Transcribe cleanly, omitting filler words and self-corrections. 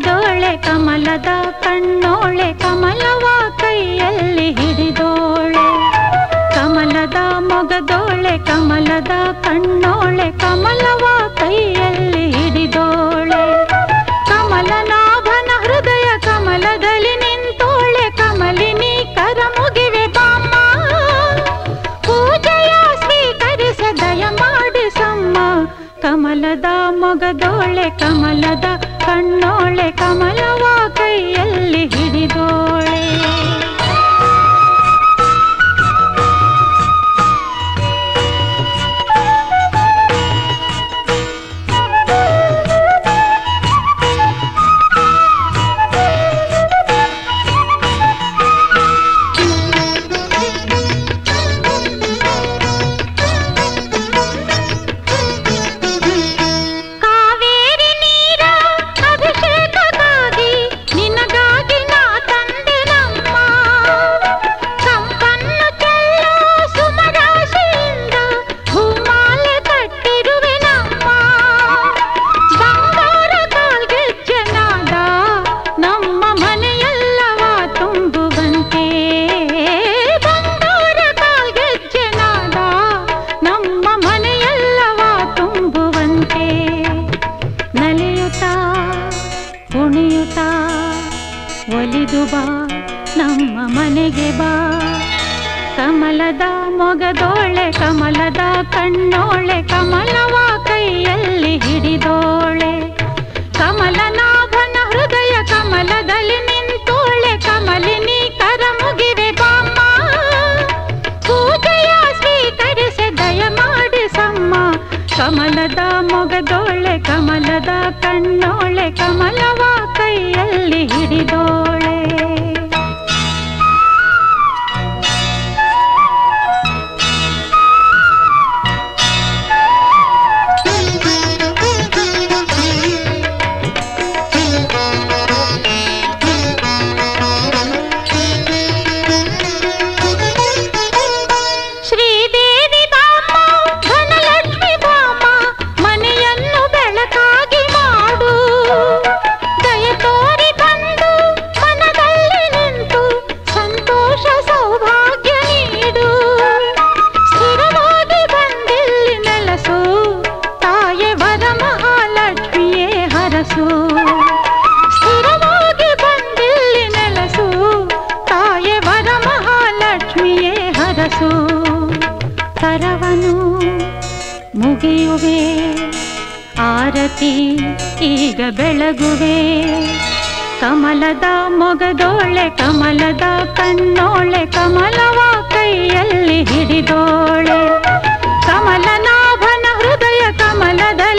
ಮೊಗದೋಳೆ ಕಮಲದ ಕಣ್ಣೋಳೆ ಕಮಲವ ಕೈಯಲ್ಲಿ ಹಿಡಿದೋಳೆ ಕಮಲದ ಮೊಗದೋಳೆ ಕಮಲದ ಕಣ್ಣೋಳೆ ಕಮಲವ ಕೈಯಲ್ಲಿ ಹಿಡಿದೋಳೆ ಕಮಲನಾಭನ ಹೃದಯ ಕಮಲದಲ್ಲಿ ನಿಂತೋಳೆ ಕಮಲಿನಿ ಕರ ಮುಗಿವೆ ಬಾಮ್ಮ ಪೂಜೆಯ ಸ್ವೀಕರಿಸ ದಯ ಮಾಡಿಸಮ್ಮ ಕಮಲದ ಮೊಗದೋಳೆ ಕಮಲದ ಕಣ್ಣೋಳೆ ಕಮಲವ ಕೈಯಲ್ಲಿ ಹಿಡಿದೋಳೆ ಒಲಿದು ಬಾ ನಮ್ಮ ಮನೆಗೆ ಬಾ ಕಮಲದ ಮೊಗದೋಳೆ ಕಮಲದ ಕಣ್ಣೋಳೆ ಕಮಲವ ಕೈಯಲ್ಲಿ ಹಿಡಿದೋಳೆ ಕಮಲನಾಭನ ಹೃದಯ ಕಮಲದಲ್ಲಿ ನಿಂತೋಳೆ ಕಮಲಿನಿ ಕರ ಮುಗಿವೆ ಬಾಮ್ಮ ಪೂಜೆಯ ಸ್ವೀಕರಿಸ ದಯ ಮಾಡಿಸಮ್ಮ ಕಮಲದ ಮೊಗದೋಳೆ ಕಮಲದ ಕಣ್ಣೋಳೆ ಕಮಲವ ಕೈಯಲ್ಲಿ ಹಿಡಿದೋಳೆ ಸ್ಥಿರವಾಗಿ ಬಂದಿಲ್ಲಿ ನೆಲಸು ತಾಯೆ ವರ ಮಹಾಲಕ್ಷ್ಮಿಯೇ ಹರಸು ಕರವನು ಮುಗಿಯುವೆ ಆರತಿ ಈಗ ಬೆಳಗುವೆ ಕಮಲದ ಮೊಗದೋಳೆ ಕಮಲದ ಕಣ್ಣೋಳೆ ಕಮಲವ ಕೈಯಲ್ಲಿ ಹಿಡಿದೋಳೆ ಕಮಲನಾಭನ ಹೃದಯ ಕಮಲದಲ್ಲಿ